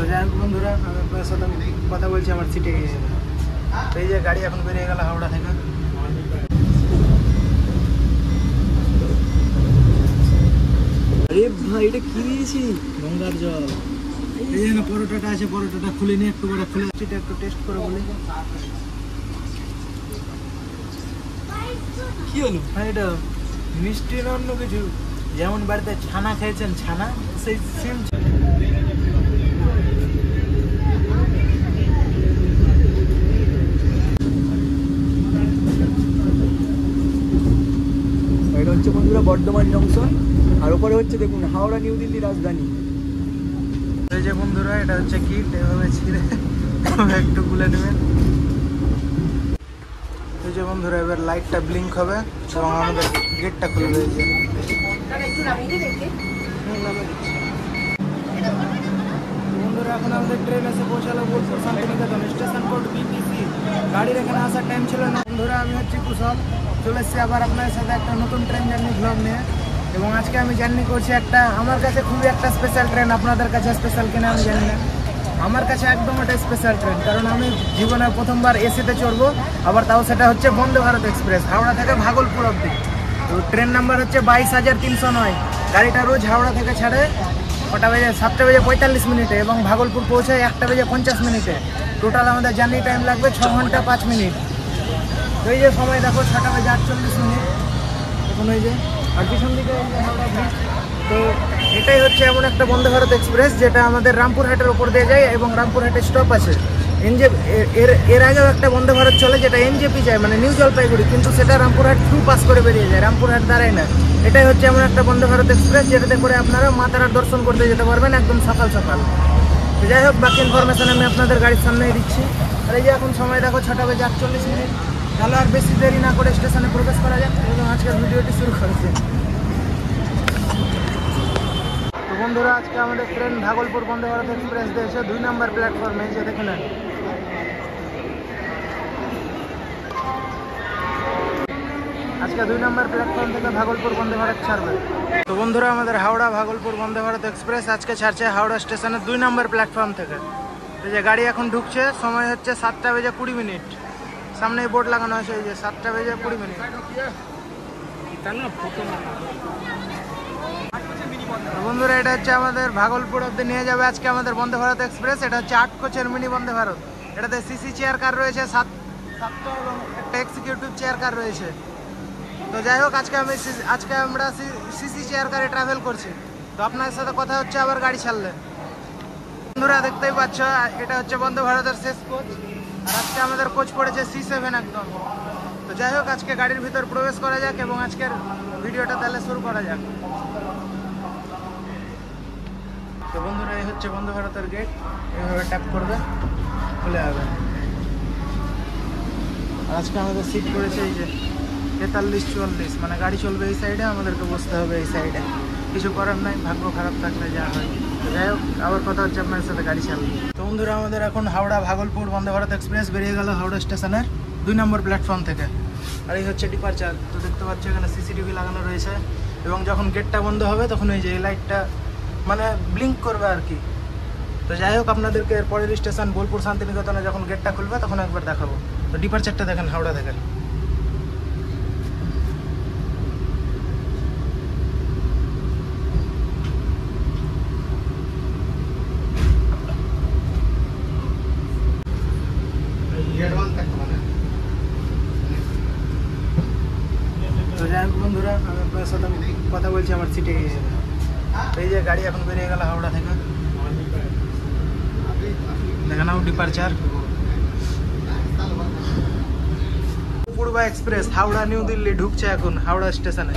তো যাই হোক বন্ধুরা, আমি আপনার সাথে কথা বলছি আমার সিটে গিয়ে। তো এই যে গাড়ি এখন বেরিয়ে গেল হাওড়া থেকে। আরে ভাই, এটা কি দিয়েছি? গঙ্গার জল। এই যে পরোটাটা আছে, পরোটাটা খুলে নিয়ে একটু করে খুলে এটা একটু টেস্ট করে বলি। কি হলো ভাই? এটা মিষ্টি না অন্য কিছু? যেমন বাড়িতে ছানা খেয়েছেন, ছানা সেই সেম। এটা হচ্ছে বন্ধুরা বর্ধমান জংশন, আর ওপরে হচ্ছে দেখুন হাওড়া নিউ দিল্লি রাজধানী। এই যে বন্ধুরা, এটা হচ্ছে কিট, এভাবে ছিঁড়ে একটু খুলে নেবেন। এই যে বন্ধুরা, এবার লাইটটা ব্লিঙ্ক হবে এবং আমাদের গেটটা খুলবে। এই যে বন্ধুরা, এখন আমাদের ট্রেন এসে পৌঁছালো Bolpur Shantiniketan, station code BPC. গাড়ির এখানে আসার টাইম ছিল না। বন্ধুরা, আমি হচ্ছি কুশল, চলে এসেছি আবার আপনার সাথে একটা নতুন ট্রেন জার্নি ভ্লগ নিয়ে। এবং আজকে আমি জার্নি করছি একটা আমার কাছে খুবই একটা স্পেশাল ট্রেন। আপনাদের কাছে স্পেশাল কিনা আমি জানি না, আমার কাছে একদম একটা স্পেশাল ট্রেন। কারণ আমি জীবনে প্রথমবার এসিতে চড়বো, আবার তাও সেটা হচ্ছে বন্দে ভারত এক্সপ্রেস, হাওড়া থেকে ভাগলপুর অব্দি। তো ট্রেন নাম্বার হচ্ছে 22,309। গাড়িটা রোজ হাওড়া থেকে ছাড়ে কটা বেজে 7:45 এবং ভাগলপুর পৌঁছায় 1:50। টোটাল আমাদের জার্নি টাইম লাগবে 6 ঘন্টা 5 মিনিট। তো এই যে সময় দেখো 6:48। এখন ওই যে আর পিছন দিকে হাওড়া ব্রিজ। তো এটাই হচ্ছে এমন একটা বন্দে ভারত এক্সপ্রেস যেটা আমাদের রামপুরহাটের ওপর দিয়ে যায় এবং রামপুরহাটে স্টপ আছে। এর আগেও একটা বন্দে ভারত চলে যেটা এনজেপি যায়, মানে নিউ জলপাইগুড়ি, কিন্তু সেটা রামপুরহাট থ্রু পাস করে বেরিয়ে যায়, রামপুরহাট দাঁড়ায় না। এটাই হচ্ছে এমন একটা বন্দে ভারত এক্সপ্রেস যেটাতে করে আপনারা মা তারার দর্শন করতে যেতে পারবেন একদম সকাল সকাল। তো যাই হোক, বাকি ইনফরমেশন আমি আপনাদের গাড়ির সামনেই দিচ্ছি। আর এই যে এখন সময় দেখো 6:48। তাহলে আর বেশি দেরি না করে স্টেশনে প্রবেশ করা যাক এবং আজকের ভিডিওটি শুরু করেছে। তো বন্ধুরা, আজকে আমাদের ট্রেন ভাগলপুর বন্দে ভারত এক্সপ্রেস দিয়েছে 2 নম্বর প্ল্যাটফর্মে। এই যে দেখে নেন, আজকে 2 নম্বর প্ল্যাটফর্ম থেকে ভাগলপুর বন্দে ভারত ছাড়বে। তো বন্ধুরা, আমাদের হাওড়া ভাগলপুর বন্দে ভারত এক্সপ্রেস আজকে ছাড়ছে হাওড়া স্টেশনের 2 নম্বর প্ল্যাটফর্ম থেকে। এই যে গাড়ি এখন ঢুকছে, সময় হচ্ছে 7:20। সামনে বোর্ড লাগানো আছে, এই যে 7:20। বন্ধুরা, এটা হচ্ছে আমাদের ভাগলপুর অব্দি নিয়ে যাবে আজকে আমাদের বন্দে ভারত এক্সপ্রেস। এটা হচ্ছে 8 কোচের মিনি বন্দে ভারত। এটাতে সিসি চেয়ার কার রয়েছে 7টা এবং একটা এক্সিকিউটিভ চেয়ার কার রয়েছে। তো যাই হোক, আজকে আমরা সিসি চেয়ার কারে ট্রাভেল করছি। তো আপনার সাথে কথা হচ্ছে আবার গাড়ি ছাড়লে। বন্ধুরা, দেখতেই পাচ্ছ এটা হচ্ছে বন্দে ভারতের শেষ কোচ, আর আজকে আমাদের কোচ পড়েছে C7 একদম। তো যাই হোক, আজকে গাড়ির ভিতর প্রবেশ করা যাক এবং আজকের ভিডিওটা তাহলে শুরু করা যাক। তো বন্ধুরা, এই হচ্ছে বন্দে ভারতের গেট, এইভাবে ট্যাপ করবে, খুলে যাবে। আর আজকে আমাদের সিট পড়েছে এই যে 43-44, মানে গাড়ি চলবে এই সাইডে, আমাদেরকে বসতে হবে এই সাইডে। কিছু করার নাই, ভাগ্য খারাপ থাকলে যা হয়। তো যাই হোক, আবার কথা হচ্ছে আপনার সাথে গাড়ি চালবে। তো বন্ধুরা, আমাদের এখন হাওড়া ভাগলপুর বন্দে ভারত এক্সপ্রেস বেরিয়ে গেল হাওড়া স্টেশনের 2 নম্বর প্ল্যাটফর্ম থেকে। আর এই হচ্ছে ডিপারচার। তো দেখতে পাচ্ছি এখানে সিসিটিভি লাগানো রয়েছে এবং যখন গেটটা বন্ধ হবে তখন এই যে এই লাইটটা মানে ব্লিঙ্ক করবে আর কি। তো যাই হোক, আপনাদেরকে এর পরের স্টেশন বোলপুর শান্তিনিকেতনে যখন গেটটা খুলবে তখন একবার দেখাবো। তো ডিপারচারটা দেখেন হাওড়া থেকে। তো যাই হোক বন্ধুরা, আমি আপনার সাথে কথা বলছি আমার সিটে গিয়ে। এই যে গাড়ি এখন বেরিয়ে গেল হাওড়া থেকে, দেখে নাও ডিপারচার। পূর্বা এক্সপ্রেস হাওড়া নিউ দিল্লি ঢুকছে এখন হাওড়া স্টেশনে।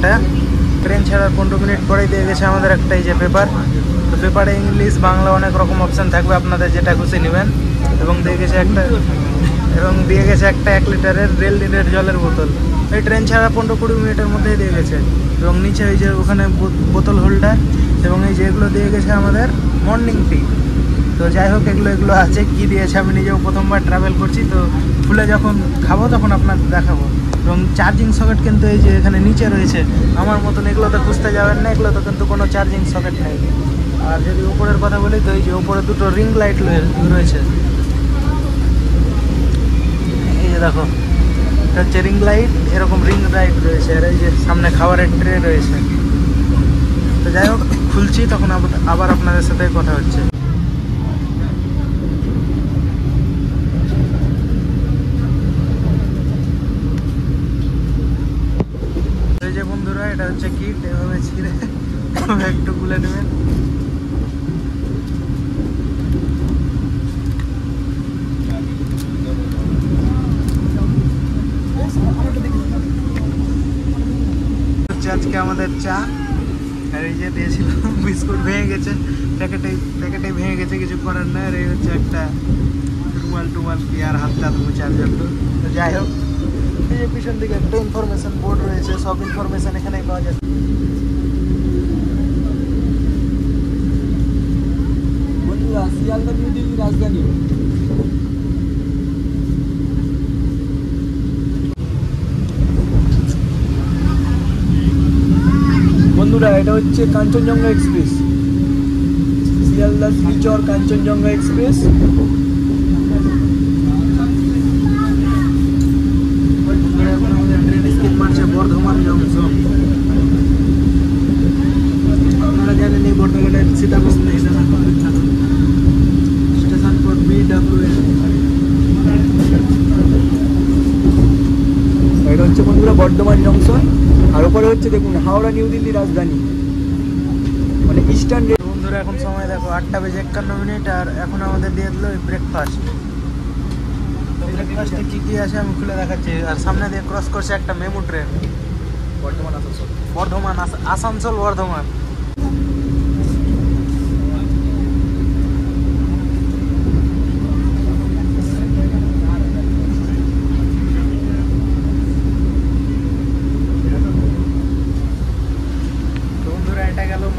একটা ট্রেন ছাড়ার 15 মিনিট পরেই দিয়ে গেছে আমাদের একটা এই যে পেপার। তো পেপারে ইংলিশ বাংলা অনেক রকম অপশান থাকবে, আপনাদের যেটা খুশি নেবেন। এবং দিয়ে গেছে একটা 1 লিটারের রেল জলের বোতল। এই ট্রেন ছাড়া 15-20 মিনিটের মধ্যেই দিয়ে গেছে। এবং নিচে এই যে ওখানে বোতল হোল্ডার, এবং এই যে এগুলো দিয়ে গেছে আমাদের মর্নিং টি। তো যাই হোক, এগুলো আছে, কি দিয়েছে আমি নিজেও প্রথমবার ট্রাভেল করছি, তো খুলে যখন খাবো তখন আপনাদের দেখাবো। এবং চার্জিং সকেট কিন্তু এই যে এখানে নিচে রয়েছে, আমার মতন এগুলোতে খুঁজতে যাবেন না, এগুলোতে কিন্তু কোনো চার্জিং সকেট নেই। আর যদি উপরের কথা বলি, তো এই যে উপরে 2টো রিং লাইট রয়েছে, এই যে দেখো, এটা হচ্ছে রিং লাইট, এরকম রিং লাইট রয়েছে। আর এই যে সামনে খাবারের ট্রে রয়েছে। তো যাই হোক, খুলছি তখন আবার আপনাদের সাথে কথা হচ্ছে। এই যে বন্ধুরা, এটা হচ্ছে কিট, এভাবে ছিঁড়ে একটু খুলে নেবেন। আজকে আমাদের চা, আর এই যে দিয়েছিল বিস্কুট ভেঙে গেছে, প্যাকেটে ভেঙে গেছে, কিছু করার না। আর এই হচ্ছে একটা রুমাল কি আর হাত মুছার জন্য। তো যাই হোক, এই যে পিছন দিকে একটা ইনফরমেশন বোর্ড রয়েছে, সব ইনফরমেশন এখানেই পাওয়া যায়। বন্ধুরা, শিয়ালদা নিউ দিল্লি রাজধানী। বন্ধুরা, এটা হচ্ছে Kanchenjunga express, Sealdah Silchar Kanchenjunga express. Bardhaman junction, আপনারা জানেন এই বর্ধমানের সীতাকুণ্ড স্টেশন কোড BWL। এটা হচ্ছে বন্ধুরা বর্ধমান জংশন, আর ওপরে হচ্ছে দেখুন হাওড়া নিউ দিল্লি রাজধানী, মানে ইস্টার্ন রেল। বন্ধুরা, এখন সময় দেখো 8টা বেজে 51 মিনিট, আর এখন আমাদের দিয়ে দিল ব্রেকফাস্ট। তো ব্রেকফাস্টে কী আছে আমি খুলে দেখাচ্ছি। আর সামনে দিয়ে ক্রস করছে একটা MEMU train, Asansol Bardhaman.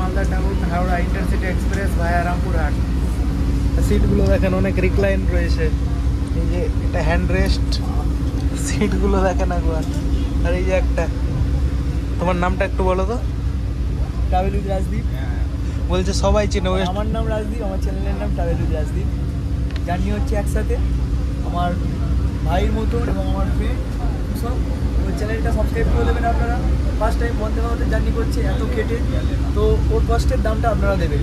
Malda town Howrah intercity express ভায়া রামপুরহাট। সিটগুলো দেখেন অনেক রিক্লাইন রয়েছে, এই যে এটা হ্যান্ড রেস্ট, সিটগুলো দেখেন একবার। আর এই যে একটা, তোমার নামটা একটু বলো তো। Travel with Rajdeep. বলছে সবাই চেনে। আমার নাম রাজদীপ, আমার চ্যানেলের নাম ট্রাভেল উইথ রাজদীপ। জার্নি হচ্ছে একসাথে, আমার ভাইয়ের মতন এবং আমার ফ্রেন্ড সব। ওই চ্যানেলটা সাবস্ক্রাইব করে দেবেন আপনারা। ফার্স্ট টাইম বন্দে ভারতে জার্নি করছে এত কেটে, তো ওর কষ্টের দামটা আপনারা দেবেন,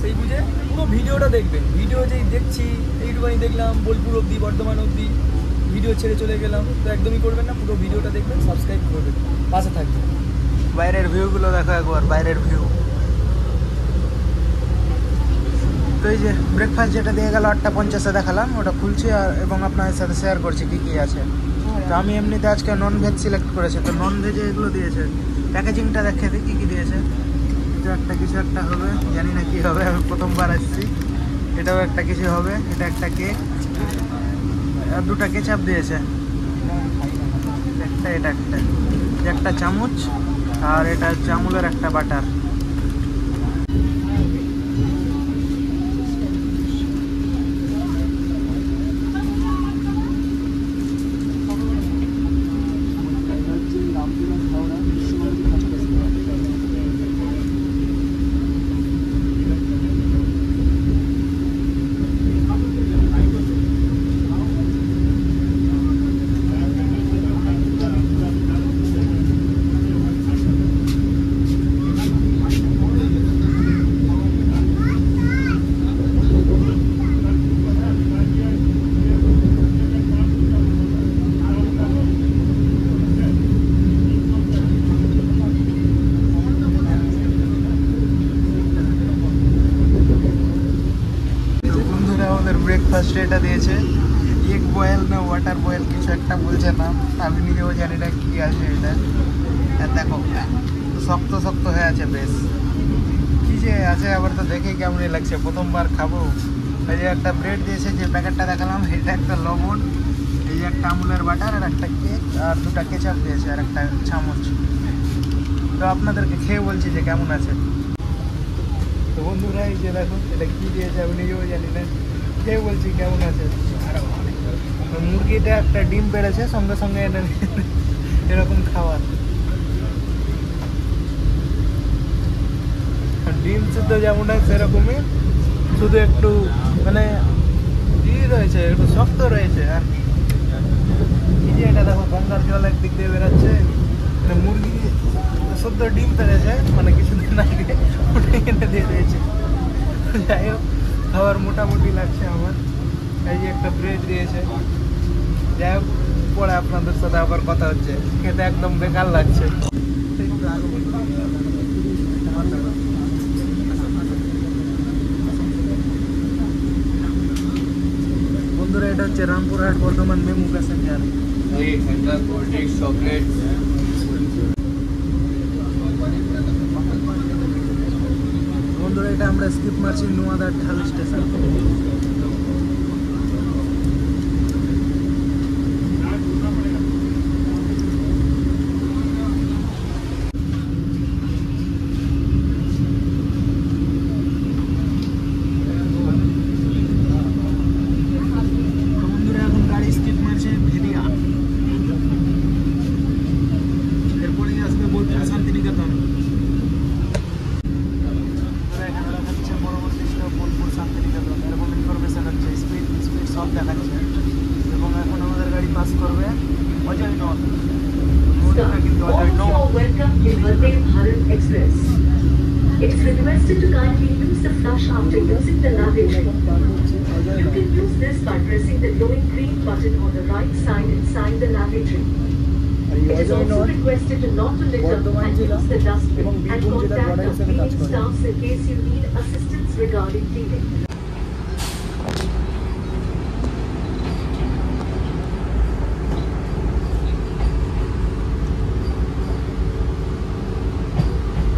সেই বুঝে পুরো ভিডিওটা দেখবেন। ভিডিও যেই দেখছি এইটুকুনি দেখলাম, বোলপুর অবধি বর্ধমান অবধি ভিডিও ছেড়ে চলে গেলাম, তো একদমই করবেন না, পুরো ভিডিওটা দেখবেন, সাবস্ক্রাইব করবেন, পাশে থাকবেন। বাইরের ভিউগুলো দেখো একবার, বাইরের ভিউ। তো এই যে ব্রেকফাস্ট যেটা দিয়ে গেল 8:50-এ দেখালাম, ওটা খুলছি আর এবং আপনাদের সাথে শেয়ার করছি কী আছে। তো আমি এমনিতে আজকে নন ভেজ সিলেক্ট করেছি, তো নন ভেজে এগুলো দিয়েছে। প্যাকেজিংটা দেখে দিই কী দিয়েছে। কিছু একটা হবে, জানি না কী হবে, আমি প্রথমবার আসছি। এটাও একটা কিছু হবে, এটা একটা কেক, আর 2টা কেচাপ দিয়েছে, এটা একটা চামচ, আর এটা হচ্ছে আমুলের একটা বাটার। ব্রেকফাস্ট এটা দিয়েছে, এগ বয়েল না ওয়াটার বয়েল কিছু একটা বলছে না, আমি নিজেও জানি না কী আছে এটা। দেখো শক্ত শক্ত হয়ে আছে বেশ, কি যে আছে আবার তো দেখেই কেমনই লাগছে, প্রথমবার খাবো। এই যে একটা ব্রেড দিয়েছে, যে প্যাকেটটা দেখালাম এটা একটা লবণ, এই যে একটা আমুলের বাটার আর একটা কেক আর দুটা কেচাপ দিয়েছে আর একটা চামচ। তো আপনাদেরকে খেয়ে বলছি যে কেমন আছে। তো বন্ধুরা এই যে দেখো এটা কী দিয়েছে আমি নিজেও জানি না, খেয়ে বলছি কেমন আছে। মুরগিটা একটা ডিম পেড়েছে সঙ্গে সঙ্গে এটা এরকম খাবার, ডিম সিদ্ধ যেমন হয় সেরকমই, শুধু একটু মানে ই রয়েছে, একটু শক্ত রয়েছে। আর এই যে এটা দেখো গঙ্গার জল একদিক দিয়ে বেরোচ্ছে, মানে মুরগি সদ্য ডিম পেড়েছে মানে কিছুদিন আগে, ওটা এনে দিয়ে দিয়েছে। যাই হোক খাবার মোটামুটি লাগছে আমার। এই যে একটা ব্রেড দিয়েছে, যাই হোক পরে আপনাদের সাথে আবার কথা হচ্ছে। খেতে একদম বেকার লাগছে। বন্ধুরা এটা হচ্ছে রামপুরহাট বর্ধমান মেমু প্যাসেঞ্জার। চকলেট বন্ধুরা এটা আমরা স্কিপ মারছি নোয়াদার ঢাল station. It is requested to kindly use the flush after using the lavatory. You can use this by pressing the glowing green button on the right side inside the lavatory. It is also requested to not to litter and use the dustbin and contact the cleaning staffs in case you need assistance regarding cleaning.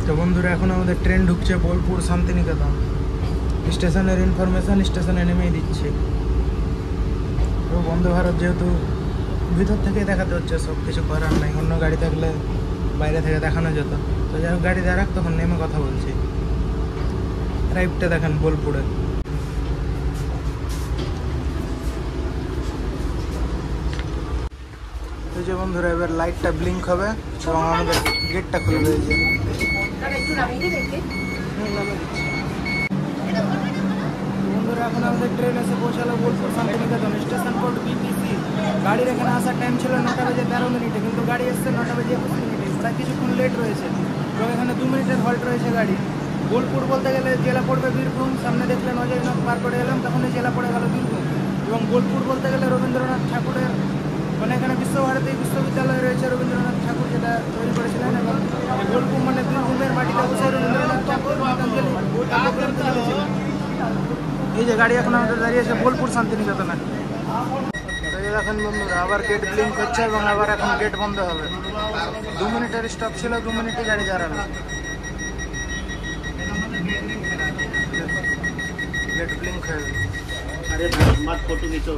তো বন্ধুরা এখন আমাদের train ঢুকছে বোলপুর শান্তিনিকেতন স্টেশনের information স্টেশনে নেমেই দিচ্ছি। তো বন্দে ভারত যেহেতু ভিতর থেকেই দেখাতে হচ্ছে, সব কিছু করার নাই। অন্য গাড়ি থাকলে বাইরে থেকে দেখানো যেত। তো যাই হোক গাড়ি দাঁড়াক, তখন নেমে কথা বলছি। রাইডটা দেখেন বোলপুরে। এই যে বন্ধুরা এবার লাইটটা ব্লিঙ্ক হবে এবং আমাদের গেটটা খুলে দিয়েছে। বন্ধুরা এখন আমাদের ট্রেন এসে পৌঁছালো Bolpur Shantiniketan, station code BTC. গাড়ির এখানে আসার টাইম ছিল 9টা বেজে 13 মিনিটে, কিন্তু গাড়ি এসছে 9টা বেজে 21 মিনিটে, প্রায় কিছুক্ষণ লেট রয়েছে। এবং এখানে 2 মিনিটের হল্ট রয়েছে গাড়ি। বোলপুর বলতে গেলে জেলা পড়বে বীরভূম, সামনে দেখলেন অজয়নগর পার করে এলাম, তখন এই জেলা পড়ে গেল বীরভূম। এবং বোলপুর বলতে গেলে রবীন্দ্রনাথ ঠাকুরের মানে এখানে বিশ্বভারতী বিশ্ববিদ্যালয় রয়েছে, রবীন্দ্রনাথ ঠাকুর যেটা তৈরি করেছিলেন। এবং বোলপুর মানে বীরভূমের মাটিতে বসে রবীন্দ্রনাথ ঠাকুর গীতাঞ্জলি লিখেছিলেন। এই যে গাড়ি এখন আমাদের দাঁড়িয়েছে বোলপুর শান্তিনিকেতনে। দেখেন বন্ধুরা আবার গেট ব্লিঙ্ক হচ্ছে এবং আবার এখন গেট বন্ধ হবে। 2 মিনিটের স্টপ ছিল, 2 মিনিটে গাড়ি দাঁড়ালো। গেট ব্লিঙ্ক হয়ে গেল। আরে মাঠ ফটো নিচো।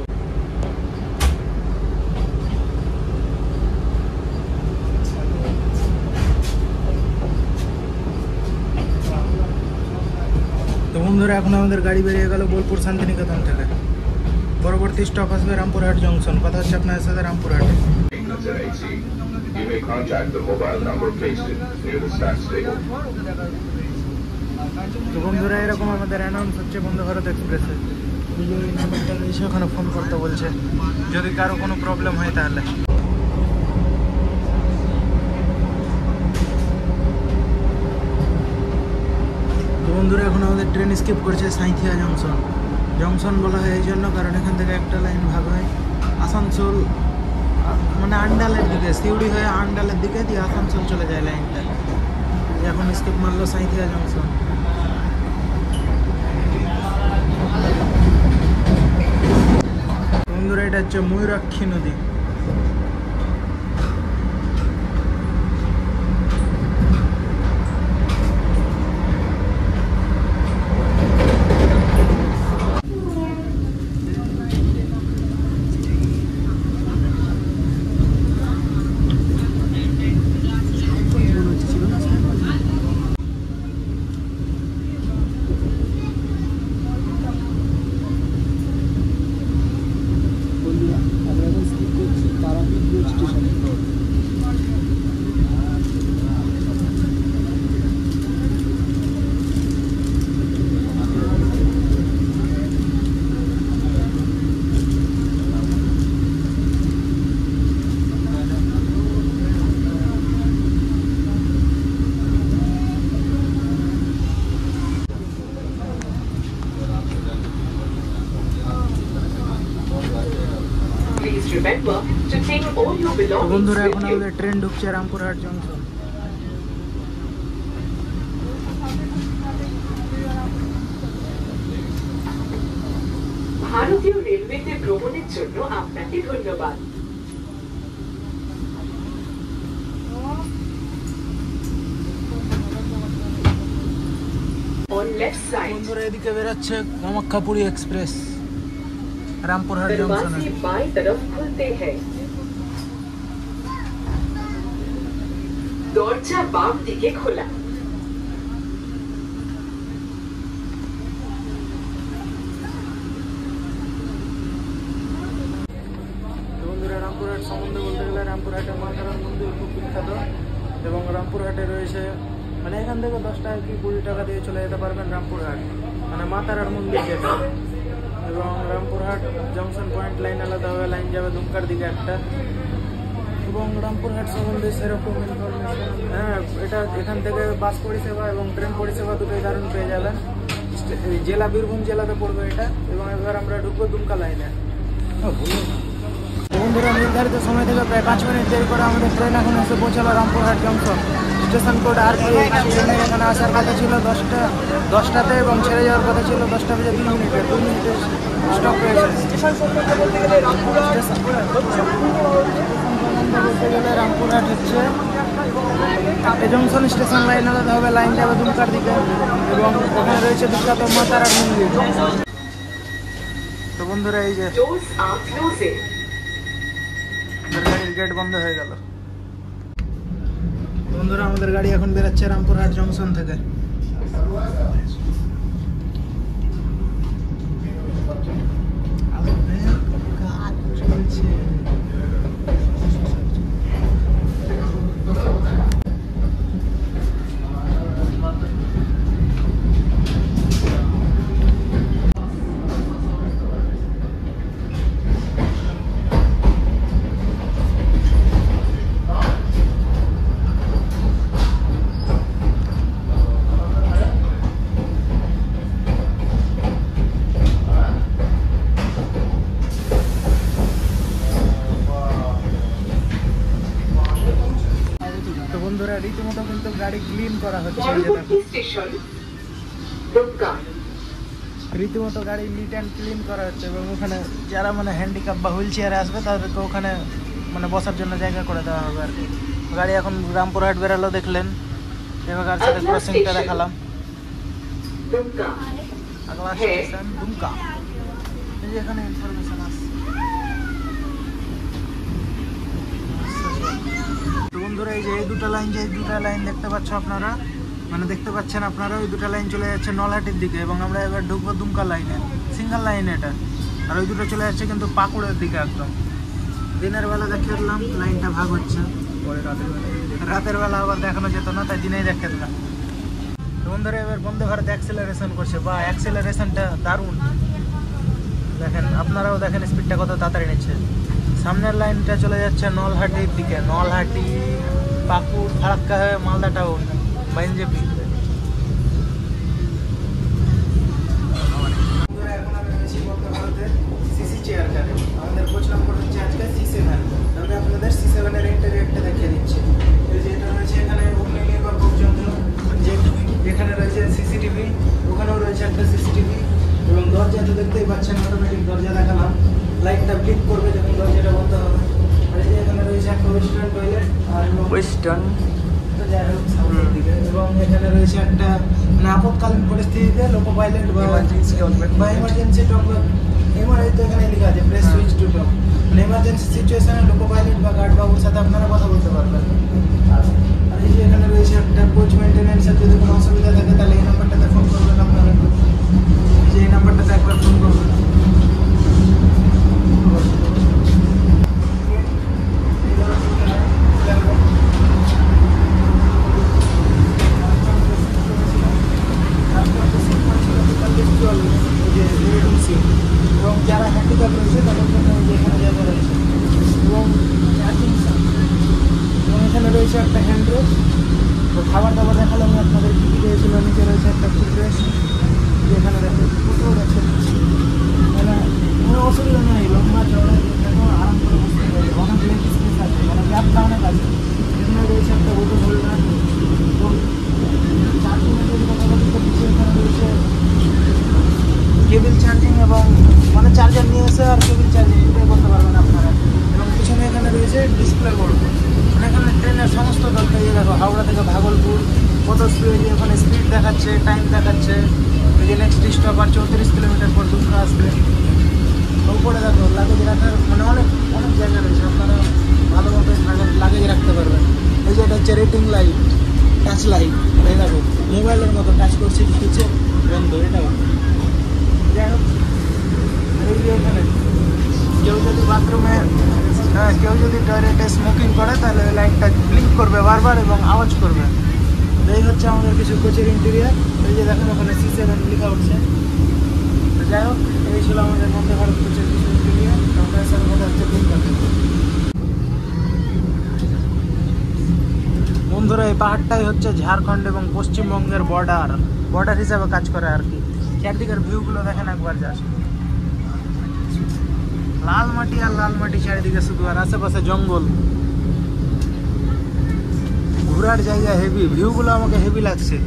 তো বন্ধুরা এখন আমাদের গাড়ি বেরিয়ে গেল বোলপুর শান্তিনিকেতন থেকে। পরবর্তী স্টপ আসবে রামপুরহাট জংশন। কথা হচ্ছে আপনাদের সাথে রামপুরহাটে। তো বন্ধুরা এরকম আমাদের অ্যানাউন্স হচ্ছে বন্দে ভারত এক্সপ্রেসে। এই নাম্বারটা রয়েছে, ওখানে ফোন করতে বলছে যদি কারো কোনো প্রবলেম হয় তাহলে। বন্ধুরা এখন আমাদের ট্রেন স্কিপ করছে সাঁইথিয়া জংশন। জংশন বলা হয় এই জন্য কারণ এখান থেকে একটা লাইন ভাগ হয় আসানসোল মানে আন্ডালের দিকে, সিউড়ি হয়ে আন্ডালের দিকে দিয়ে আসানসোল চলে যায় লাইনটা। এখন স্কিপ মারলো সাঁইথিয়া জংশন। বন্ধুরা এটা হচ্ছে ময়ূরাক্ষী নদী। long বন্ধুরা এখন with আমাদের you. ট্রেন ঢুকছে রামপুরহাট জংশন। ভারতীয় রেলওয়েতে ভ্রমণের জন্য আপনাকে ধন্যবাদ। On left side, বন্ধুরা এদিকে বেরোচ্ছে কামাখ্যাপুরী এক্সপ্রেস রামপুরহাট জংশনে। दरवाजे बाएं तरफ खुलते हैं। দরজা বাম দিকে খোলা। বন্ধুরা রামপুরহাট সম্বন্ধে বলতে গেলে রামপুরহাটের মা তারার মন্দির খুব বিখ্যাত এবং রামপুরহাটে রয়েছে মানে এখান থেকে 10 টাকা কি 20 টাকা দিয়ে চলে যেতে পারবেন রামপুরহাট, মানে মা তারার মন্দির যেটা। এবং রামপুরহাট জংশন পয়েন্ট লাইন আলাদাভাবে লাইন যাবে দুমকার দিকে একটা। এবং রামপুরহাট সম্বন্ধে সেরকম ইনফরমেশন, হ্যাঁ এটা এখান থেকে বাস পরিষেবা এবং ট্রেন পরিষেবা দুটোই দারুণ পেয়ে যাবেন। জেলা বীরভূম জেলাতে পড়বে এটা। এবং এবার আমরা ঢুকবো দুমকা লাইনে। বন্ধুরা নির্ধারিত সময় থেকে প্রায় 5 মিনিট দেরি করে আমাদের ট্রেন এখন এসে পৌঁছালো রামপুরহাট জংশন। স্টেশন কোড আর ট্রেনের এখানে আসার কথা ছিল 10টাতে এবং ছেড়ে যাওয়ার কথা ছিল 10টা বেজে 2 মিনিটে। 2 মিনিটে স্টপ হয়েছে। বলতে গেলে রামপুরহাট হচ্ছে একটা জংশন স্টেশন লাইন আলাদাভাবে লাইন যাবে দুমকার দিকে এবং ওখানে রয়েছে বিখ্যাত মা তারার মন্দির। তো বন্ধুরা এই যে Doors are closing. গাড়ির গেট বন্ধ হয়ে গেল। বন্ধুরা আমাদের গাড়ি এখন বেরোচ্ছে রামপুরহাট জংশন থেকে। বন্ধুরা রীতিমতো কিন্তু গাড়ি ক্লিন করা হচ্ছে। পরবর্তী স্টেশন দুমকা। রীতিমতো গাড়ি নিট অ্যান্ড ক্লিন করা হচ্ছে এবং ওখানে যারা মানে হ্যান্ডিক্যাপ বা হুইল চেয়ারে আসবে তাদেরকে ওখানে মানে বসার জন্য জায়গা করে দেওয়া হবে আর কি। গাড়ি এখন রামপুরহাট বেরালো দেখলেন। এবার গাড়ির সাথে ক্রসিংটা দেখালাম। দুমকা। আগলা স্টেশন দুমকা। এই যে এখানে ইনফরমেশন আছে। তো বন্ধুরা এই যে এই দুটো লাইন দেখতে পাচ্ছ আপনারা, মানে দেখতে পাচ্ছেন আপনারা, ওই দুটো লাইন চলে যাচ্ছে নলহাটির দিকে এবং আমরা এবার ঢুকবো দুমকা লাইনে। সিঙ্গেল লাইন এটা। আর ওই দুটো চলে যাচ্ছে কিন্তু পাকুড়ের দিকে একদম। দিনের বেলা দেখে দিলাম লাইনটা ভাগ হচ্ছে, পরে রাতের বেলা আবার দেখানো যেত না, তাই দিনেই দেখে দিলাম। তো বন্ধুরা এবার বন্দে ভারত অ্যাক্সেলারেশন করছে, বা অ্যাক্সেলারেশনটা দারুণ। দেখেন আপনারাও দেখেন স্পিডটা কত তাড়াতাড়ি নিচ্ছে। সামনের লাইনটা চলে যাচ্ছে নলহাটির দিকে, নলহাটি পাকুড় ফারাক্কা হয়ে মালদা টাউন বা এনজেপি। এখন আমি রয়েছি বন্দে ভারতের সিসি চেয়ারটারে। আমাদের কোচ নম্বর হচ্ছে আজকে C7। আমি আপনাদের C7 এর ইন্টেরিয়রটা দেখিয়ে দিচ্ছি। এই যে এটা রয়েছে এখানে অগ্নিনির্ভর যন্ত্র, যেখানে রয়েছে সিসিটিভি, ওখানেও রয়েছে একটা সিসিটিভি এবং দরজা তো দেখতেই পাচ্ছেন, অটোমেটিক দরজা দেখালাম। লাইটটা ব্লিপ করবে যখন দরজাটা বন্ধ হবে। আর এই যে এখানে রয়েছে একটা ওয়েস্টার্ন টয়লেট আর ওয়েস্টার্ন যাই হোক সামনের দিকে। এবং এখানে রয়েছে একটা মানে আপৎকালীন পরিস্থিতিতে লোকো পাইলট বা এমার্জেন্সি টক, তো এখানে লেখা আছে প্রেস সুইচ টু টক, মানে এমার্জেন্সি সিচুয়েশনে লোকো পাইলট বা গার্ড বাবুর সাথে আপনারা কথা বলতে পারবেন। আর এই যে এখানে রয়েছে একটা কোচ মেনটেন্যান্সের যদি কোনো অসুবিধা থাকে তাহলে এই নাম্বারটাতে ফোন করবেন আপনারা। যে এই নাম্বারটাতে একবার ফোন করবেন। এবং যারা হ্যান্ডিক্যাপ রয়েছে তাদের জন্য এখানে জায়গা রয়েছে এবং এখানে রয়েছে একটা হ্যান্ড রেস। তো খাবার দাবার দেখালাম আপনাদের কী কী রয়েছিল। নিচে রয়েছে একটা ফুড রেস, যেখানে দেখে ফুটও রয়েছে, মানে কোনো অসুবিধা নেই, লম্বা চড়া আরাম করে বসতে পারে। অনেক লেগ স্পেস আছে, মানে গ্যাপটা অনেক আছে। এখানে রয়েছে একটা বোতল হোল্ডার এবং চার্জিংয়ের যদি কথা বলি তো পিছিয়ে এখানে রয়েছে কেবিল চার্জিং এবং মানে চার্জার নিয়ে এসে আর কেবিল চার্জিং দুটোই করতে পারবেন আপনারা। এবং পিছনে এখানে রয়েছে ডিসপ্লে বোর্ড, মানে এখানে ট্রেনের সমস্ত তথ্য এই দেখো হাওড়া থেকে ভাগলপুর কত স্পিডে ওখানে স্পিড দেখাচ্ছে, টাইম দেখাচ্ছে। এই যে নেক্সট স্টপ আর 34 কিলোমিটার পর দুমকা আসবে। উপরে দেখো লাগেজ রাখার মানে অনেক অনেক জায়গা রয়েছে, আপনারা ভালোভাবে লাগেজ রাখতে পারবেন। এই যে এটা হচ্ছে রেটিং লাইট, টাচ লাইট, এই দেখো মোবাইলের মতো টাচ করছে দিচ্ছে বন্ধ। এটাও যাই হোক, এই যে এখানে কেউ যদি বাথরুমে কেউ যদি টয়লেটে স্মোকিং করে তাহলে ওই লাইটটা ব্লিঙ্ক করবে বারবার এবং আওয়াজ করবে। এই হচ্ছে আমাদের কিছু কোচের ইন্টেরিয়ার। এই যে দেখুন ওখানে C7 লেখা উঠছে। তো যাই হোক, এই ছিল আমাদের বন্দে ভারত কোচের কিছু ইন্টেরিয়ার। আপনার সাথে কথা হচ্ছে বন্ধুরা, এই পাহাড়টাই হচ্ছে ঝাড়খণ্ড এবং পশ্চিমবঙ্গের বর্ডার হিসাবে কাজ করে আর কি। চারদিকের ভিউগুলো দেখেন একবার জাস্ট, লাল মাটি আর লাল মাটি চারিদিকে শুধু, আর আশেপাশে জঙ্গল। ঘোরার জায়গা হেভি, ভিউগুলো আমাকে হেভি লাগছে।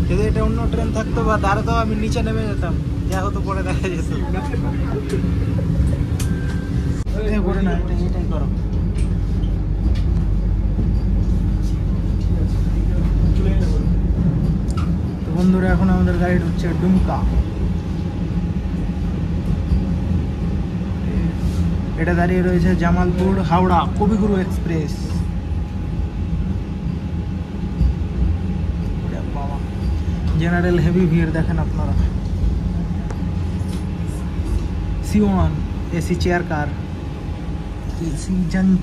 যদি এটা অন্য ট্রেন থাকতো বা দাঁড়াতো আমি নিচে নেমে যেতাম, যা হতো পরে দেখা যেত। করে না, এটাই করো। তো বন্ধুরা, এখন আমাদের গাড়ি ঢুকছে ডুমকা। এটা দাঁড়িয়ে রয়েছে জামালপুর হাওড়া কবিগুরু এক্সপ্রেস। জেনারেল হেভি ভিড় দেখেন আপনারা। C1 AC chair car,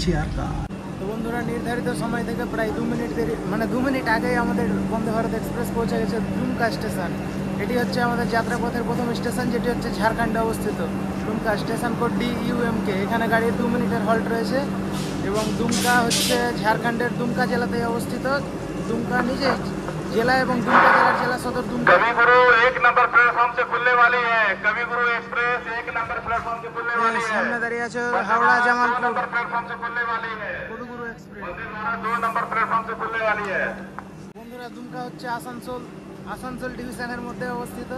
chair car. তো বন্ধুরা, নির্ধারিত সময় থেকে প্রায় 2 মিনিট দেরি, মানে 2 মিনিট আগেই আমাদের বন্দে ভারত এক্সপ্রেস পৌঁছে গেছে ডুমকা স্টেশন। এটি হচ্ছে আমাদের যাত্রাপথের প্রথম স্টেশন, যেটি হচ্ছে ঝাড়খণ্ডে অবস্থিত। Dumka station code DUMK। এখানে গাড়ির 2 মিনিটের হল্ট রয়েছে এবং ডুমকা হচ্ছে ঝাড়খণ্ডের দুমকা জেলাতেই অবস্থিত। দুমকা নিজে জেলা এবং दुमका जिला जिला सदर दुमका। कवि गुरु 1 नंबर प्लेटफॉर्म से खुलने वाली है। कवि गुरु एक्सप्रेस 1 नंबर प्लेटफॉर्म से खुलने वाली है। सामने दाঁড়িয়ে আছে हावड़ा জামালপুর 2 नंबर प्लेटफॉर्म से खुलने वाली है। कवि गुरु एक्सप्रेस 2 नंबर प्लेटफॉर्म से खुलने वाली है। বন্ধুরা, দুমকা হচ্ছে আসানসোল ডিভিশনের মধ্যে অবস্থিত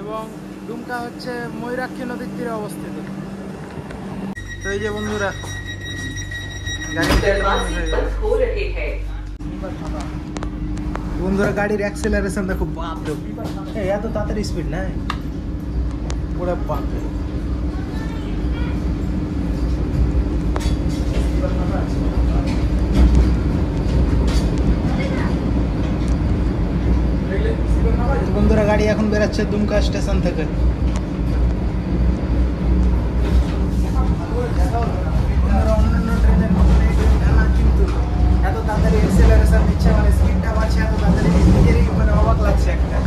এবং দুমকা হচ্ছে ময়ূরাক্ষী নদীর তীরে অবস্থিত। তো এই যে বন্ধুরা, বন্ধুরা গাড়ির অ্যাক্সেলারেশন দেখো, বাপ রে, এত তাড়াতাড়ি স্পিড না, পুরো বাপ রে। বন্ধুরা, গাড়ি এখন বেরাচ্ছে দুমকা স্টেশন থেকে। অন্যান্য ট্রেনের কিন্তু এত তাড়াতাড়ি অ্যাক্সেলারেশন দিচ্ছে, মানে স্পিডটা বাড়ছে এত তাড়াতাড়ি, নিজেরই মানে অবাক লাগছে একটা।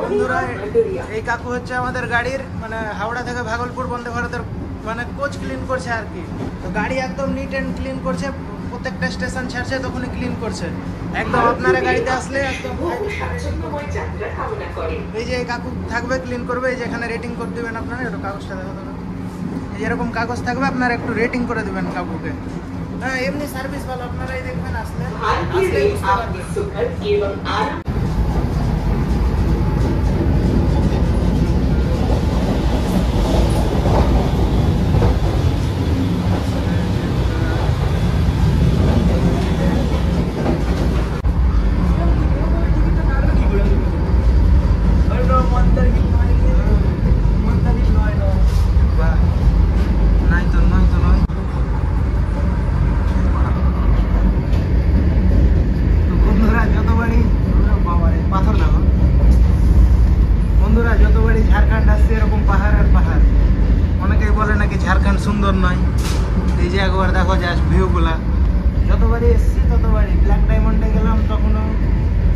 বন্ধুরা, এই কাকু হচ্ছে আমাদের গাড়ির মানে হাওড়া থেকে ভাগলপুর বন্দে ভারতের মানে কোচ ক্লিন করছে আর কি। তো গাড়ি একদম নিট অ্যান্ড ক্লিন করছে, প্রত্যেকটা স্টেশন ছাড়ছে তখনই ক্লিন করছে একদম। আপনারা গাড়িতে আসলে একদম এই যে কাকু থাকবে, ক্লিন করবে। এই যে এখানে রেটিং করে দেবেন আপনারা, একটু কাগজটা দেখো দেবেন, এই যেরকম কাগজ থাকবে আপনারা একটু রেটিং করে দেবেন কাকুকে। হ্যাঁ, এমনি সার্ভিস ভালো, আপনারাই দেখবেন আসলে ঝাড়খণ্ড আসছে এরকম পাহাড় আর পাহাড়। অনেকেই বলে নাকি ঝাড়খণ্ড সুন্দর নয়। এই যে একবার দেখো জাস্ট ভিউগুলা। যতবারই এসছি ততবারই, ব্ল্যাক ডায়মন্ডে গেলাম তখনও,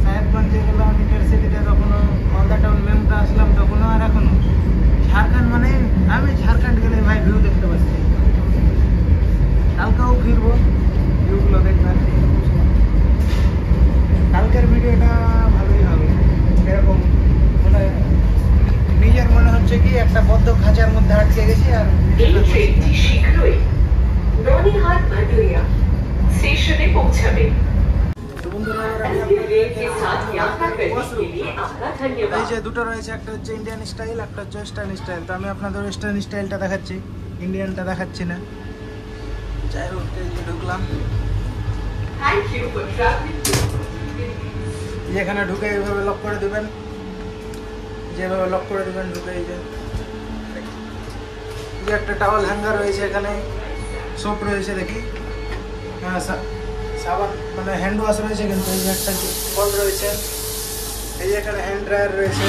সাহেবগঞ্জে গেলাম, ইন্টারসিটিতে তখনও, মালদা টাউন মেমটা আসলাম তখনও, আর এখনও ঝাড়খণ্ড মানে আমি ঝাড়খণ্ড গেলে ভাই ভিউ দেখতে পাচ্ছি। কালকেও ফিরবো, ভিউগুলো দেখবেন। কালকের ভিডিওটা ভালোই হবে, এরকম মানে নিজের মনে হচ্ছে কি একটা বদ্ধ খাঁচার মধ্যে আটকে গেছি আর এই ট্রেনটি শীঘ্রই ননিহাট ভাদুরিয়া স্টেশনে পৌঁছাবে। এই যে দুটো রয়েছে, একটা হচ্ছে ইন্ডিয়ান স্টাইল, একটা হচ্ছে ওয়েস্টার্ন স্টাইল। তো আমি আপনাদের ওয়েস্টার্ন স্টাইলটা দেখাচ্ছি, ইন্ডিয়ানটা দেখাচ্ছি না। যাই হোক, এই যে ঢুকলাম, যেখানে ঢুকে এইভাবে লক করে দেবেন, যেভাবে লক করে দেবেন ঢুকে। এই যে একটা টাওয়াল হ্যাঙ্গার রয়েছে, এখানে সোপ রয়েছে দেখি, সাবান মানে হ্যান্ড ওয়াশ রয়েছে, কিন্তু এই যে একটা কল রয়েছে, এই যে এখানে হ্যান্ড ড্রায়ার রয়েছে,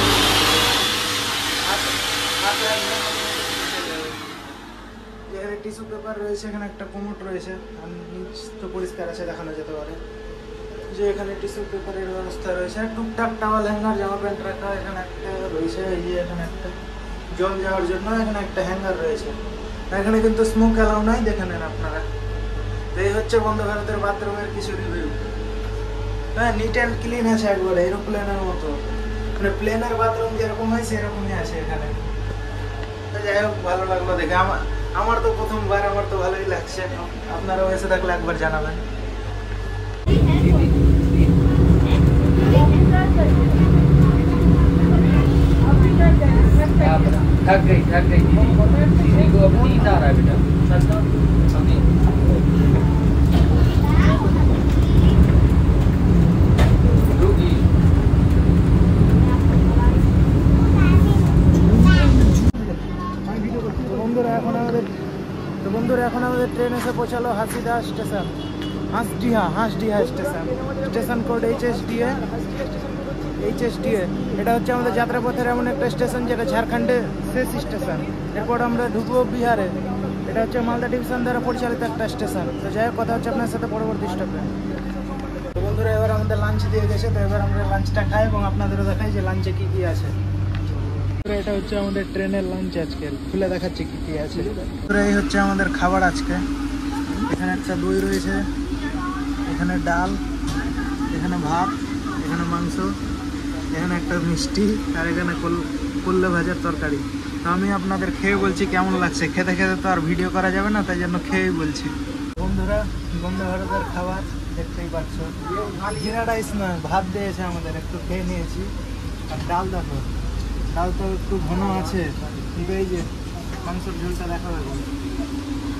এখানে টিস্যু পেপার রয়েছে, এখানে একটা কোমোট রয়েছে, আর নিচ তো পরিষ্কার আছে, দেখানো যেতে পারে যে এখানে টিস্যু পেপারের ব্যবস্থা রয়েছে, টুকটাক টাওয়াল হ্যাঙ্গার, জামা প্যান্ট রাখা এখানে একটা রয়েছে, এই যে এখানে একটা জল যাওয়ার জন্য এখানে একটা হ্যাঙ্গার রয়েছে। এখানে কিন্তু স্মোক অ্যালাউ নাই, দেখে নেন আপনারা। তো এই হচ্ছে বন্দে ভারতের বাথরুমের কিছু রিভিউ। হ্যাঁ, নিট অ্যান্ড ক্লিন আছে একবারে, এরোপ্লেনের মতো, মানে প্লেনের বাথরুম যেরকম হয় সেরকমই আছে এখানে। যাই হোক, ভালো লাগলো দেখে, আমার তো প্রথমবার, আমার তো ভালোই লাগছে। আপনারাও এসে থাকলে একবার জানাবেন। थक गई दीदी को अब नींद आ रहा है बेटा। বন্ধুরা এখন আমাদের ট্রেন এসে পৌঁছালো হাসিদা স্টেশন, হাঁসডিহা স্টেশন কোড HSDA। এটা হচ্ছে আমাদের যাত্রাপথের এমন একটা স্টেশন যেটা ঝাড়খণ্ডের শেষ স্টেশন। এরপর আমরা ঢুকবো বিহারে। এটা হচ্ছে মালদা ডিভিশন দ্বারা পরিচালিত একটা স্টেশন। তো যাই হোক, কথা হচ্ছে আপনার সাথে পরবর্তী স্টপে। তো বন্ধুরা এবার আমাদের লাঞ্চ দিয়ে গেছে, তো এবার আমরা লাঞ্চটা খাই এবং আপনাদেরও দেখাই যে লাঞ্চে কী কী আছে। এটা হচ্ছে আমাদের ট্রেনের লাঞ্চ আজকে, খুলে দেখাচ্ছি কী কী আছে। এই হচ্ছে আমাদের খাবার আজকে। এখানে একটা দই রয়েছে, এখানে ডাল, এখানে ভাত, এখানে মাংস, এখানে একটা মিষ্টি, আর এখানে কল্লে ভাজার তরকারি। তো আমি আপনাদের খেয়ে বলছি কেমন লাগছে। খেতে খেতে তো আর ভিডিও করা যাবে না, তাই জন্য খেয়েই বলছি। বন্ধুরা, বন্দে ভারতের খাবার দেখতেই পাচ্ছ, জিরা রাইস নয়, ভাত দিয়েছে আমাদের, একটু খেয়ে নিয়েছি। আর ডাল দেখো, ডাল তো একটু ঘন আছে, কিন্তু এই যে মাংসের ঝোলটা দেখা যাবে,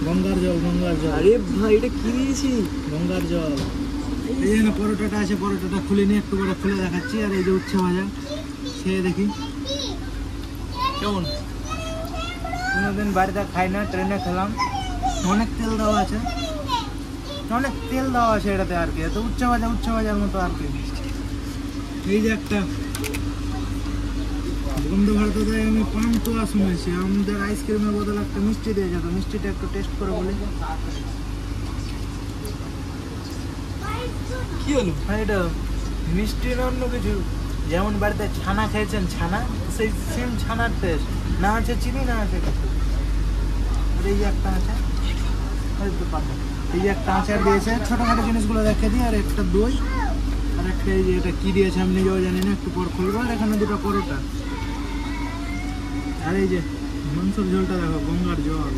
গঙ্গার জল। আরে ভাই, এটা কি দিয়েছি? গঙ্গার জল। এই যে পরোটাটা আছে, পরোটাটা খুলে নিয়ে একটু করে খুলে দেখাচ্ছি। আর এই যে উচ্ছে ভাজা, খেয়ে দেখি কেমন। কোনোদিন বাড়িতে খাই না, ট্রেনে খেলাম, অনেক তেল দেওয়া আছে, এটাতে আর কি। তো উচ্ছে ভাজার মতো আর কি। এই যে একটা বন্দে ভারতে আমি পান্তুয়া শুনেছি, আমাদের আইসক্রিমের বদলে একটা মিষ্টি দিয়ে যেত, মিষ্টিটা একটু টেস্ট করে বলি। কি হলো? হ্যাঁ, এটা মিষ্টি না অন্য কিছু। যেমন বাড়িতে ছানা খেয়েছেন, ছানা, সেই সেম ছানার টেস্ট, না আছে চিনি, না আছে কিছু। আর এই যে একটা আছে, এই যে একটা আচার দিয়েছে, ছোটোখাটো জিনিসগুলো রেখে দিই, আর একটা দই, আর একটা এই যে এটা কী দিয়েছে আমি নিজেও জানি না, একটু পর খুলবো। আর এখানে দুটো পরোটা, আর এই যে মাংসের ঝোলটা দেখো, গঙ্গার জল,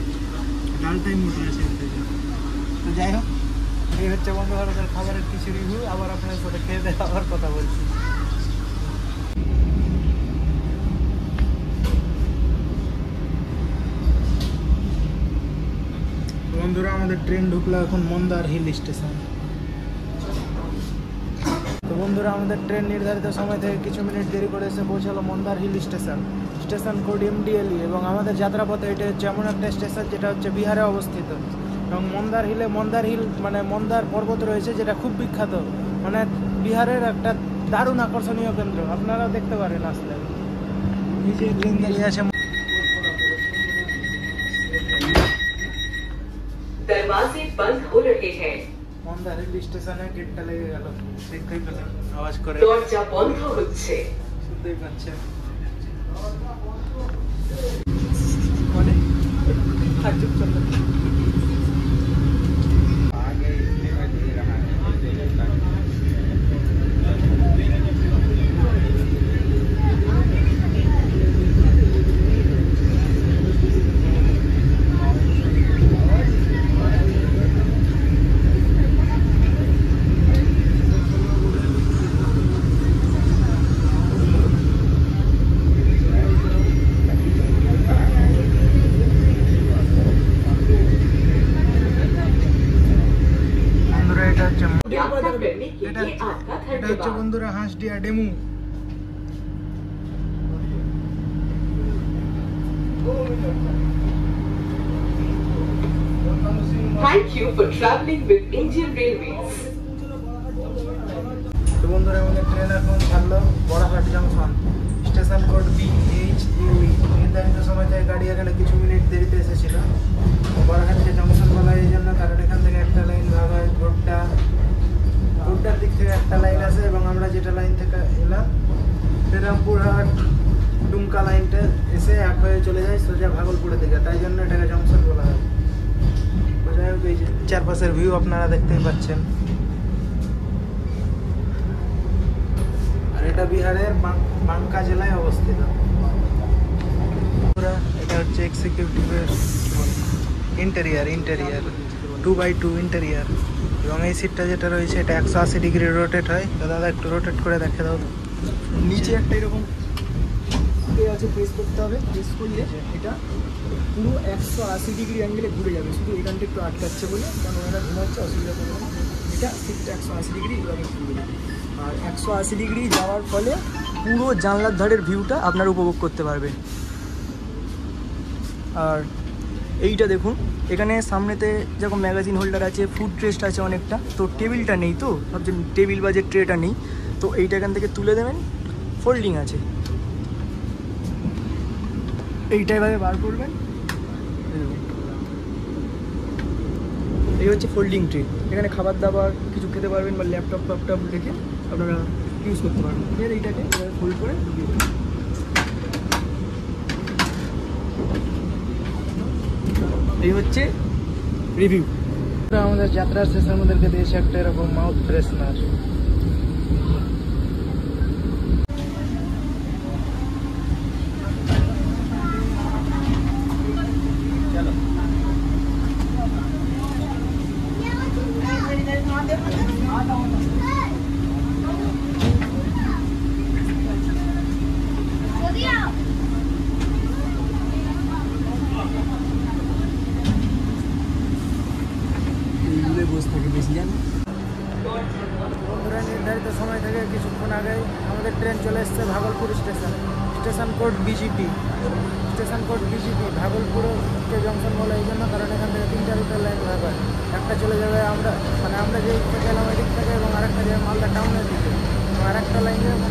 ডালটাই মোটা আছে। তো যাই হোক, এই হচ্ছে বন্দে ভারতের খাবারের কিছু রিভিউ। আবার আপনার সাথে খেয়ে দেওয়ার কথা বলছি। বন্ধুরা, আমাদের ট্রেন ঢুকলো এখন মন্দার হিল স্টেশন। তো বন্ধুরা, আমাদের ট্রেন নির্ধারিত সময় থেকে কিছু মিনিট দেরি করে এসে পৌঁছালো মন্দার হিল স্টেশন কোড MDLE। এবং আমাদের যাত্রাপথে এটা হচ্ছে এমন একটা স্টেশন যেটা হচ্ছে বিহারে অবস্থিত। এবং মন্দার হিল মানে মন্দার পর্বত রয়েছে, যেটা খুব বিখ্যাত, মানে বিহারের একটা দারুণ আকর্ষণীয় কেন্দ্র। আপনারাও দেখতে পারেন আসলে। নিচে ট্রেন দাঁড়িয়ে আছে। दरवाजे बंद हो रहे हैं। মন্দার হিল স্টেশনে গেটটা লেগে গেল, দেখতেই পেলেন আওয়াজ করে, দরজা বন্ধ হচ্ছে। শুনতেই পাচ্ছেন। यात्रा करने के लिए आपका এটা হচ্ছে धन्यवाद। বন্ধুরা হাঁসডিয়া DEMU. Thank you for traveling with Indian Railways. তো বন্ধুরা আমাদের ট্রেন এখন ছাড়লো বড়াহাট জংশন, স্টেশন কোড BHLE। নির্ধারিত সময় থেকে গাড়ি এখানে কিছু মিনিট দেরিতে এসেছিল। বড়াহাটকে জংশন বলা হয় এই জন্য, কারণ এখান থেকে একটা লাইন ভাগ হয় গোড্ডার দিক থেকে একটা লাইন আছে, এবং আমরা যেটা লাইন থেকে এলাম শ্রীরামপুরহাট ডুমকা লাইনটা এসে এক হয়ে চলে যায় সোজা ভাগলপুরের দিকে, তাই জন্য এটাকে জংশন বলা হয়। যাই হোক, এই যে চারপাশের ভিউ আপনারা দেখতেই পাচ্ছেন। আর এটা বিহারের বাঙ্কা জেলায় অবস্থিত। এটা হচ্ছে এক্সিকিউটিভের ইন্টেরিয়ার 2x2 ইন্টেরিয়ার, এবং এই সিটটা যেটা রয়েছে এটা 180 ডিগ্রি রোটেট হয়। তো দাদা একটু রোটেট করে দেখে দাও। নিচে একটা এরকম আছে, প্রেস করতে হবে, প্রেস করলে এটা পুরো 180 ডিগ্রি অ্যাঙ্গেলে ঘুরে যাবে। শুধু এখানটা একটু আটকাচ্ছে বলে, কারণ ওরা ঘুমাচ্ছে, অসুবিধা করবে না। এটা সিটটা 180 ডিগ্রি এভাবে ঘুরে যাবে, আর 180 ডিগ্রি যাওয়ার ফলে পুরো জানলার ধারের ভিউটা আপনারা উপভোগ করতে পারবেন। আর এইটা দেখুন, এখানে সামনেতে যেরকম ম্যাগাজিন হোল্ডার আছে, ফুড ট্রেস্ট আছে অনেকটা, তো টেবিলটা নেই, তো ভাবছেন টেবিল বা যে ট্রেটা নেই, তো এইটা এখান থেকে তুলে দেবেন, ফোল্ডিং আছে, এইটা এভাবে বার করবেন, এই হচ্ছে ফোল্ডিং ট্রে। এখানে খাবার দাবার কিছু খেতে পারবেন, বা ল্যাপটপ ফ্যাপটপ রেখে আপনারা ইউজ করতে পারবেন। এর এইটাকে এভাবে ফোল্ড করে ঢুকিয়ে দেবেন। এই হচ্ছে রিভিউ। আমাদের যাত্রার শেষে আমাদেরকে দিয়েছে একটা এরকম মাউথ ফ্রেশনার। এইগুলোই বসে থাকে বেশি, জানেন। বন্ধুরা নির্ধারিত সময় থেকে কিছুক্ষণ আগেই আমাদের ট্রেন চলে এসছে ভাগলপুর স্টেশন কোড BGP। ভাগলপুরকে জংশন বলে এই জন্য, কারণ এখান থেকে 3টা রুটের লাইন ভাগ হয়। একটা চলে যাবে আমরা যে দিক গেলাম ওই দিক থেকে, এবং আরেকটা যাবে মালদা টাউনের দিকে, এবং আরেকটা লাইন যাবে।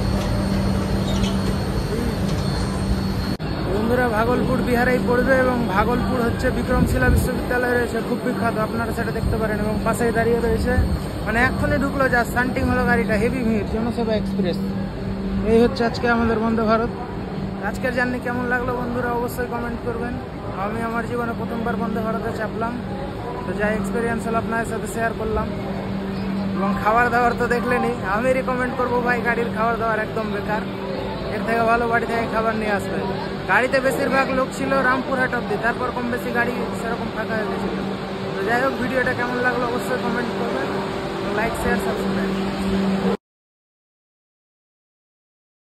বন্ধুরা ভাগলপুর বিহারেই পড়বে, এবং ভাগলপুর হচ্ছে বিক্রমশিলা বিশ্ববিদ্যালয় রয়েছে, খুব বিখ্যাত, আপনারা সেটা দেখতে পারেন। এবং পাশেই দাঁড়িয়ে রয়েছে, মানে এখনই ঢুকলো যা শান্টিং হলো গাড়িটা, হেভি ভিড়, জনসেবা এক্সপ্রেস। এই হচ্ছে আজকে আমাদের বন্দে ভারত। আজকের জার্নি কেমন লাগলো বন্ধুরা অবশ্যই কমেন্ট করবেন। আমি আমার জীবনে প্রথমবার বন্দে ভারতে চাপলাম, তো যা এক্সপিরিয়েন্স হলো আপনাদের সাথে শেয়ার করলাম। এবং খাবার দাবার তো দেখলেনি, আমি রেকমেন্ড করবো ভাই, গাড়ির খাবার দাবার একদম বেকার, এর থেকে ভালো বাড়ি থেকে খাবার নিয়ে আসবে। গাড়িতে বেশিরভাগ লোক ছিল রামপুরহাট অব্দি, তারপর কম বেশি গাড়ি সেরকম ফাঁকা হয়ে গেছিল। তো যাই হোক, ভিডিওটা কেমন লাগলো অবশ্যই কমেন্ট করবেন, লাইক শেয়ার সাবস্ক্রাইব।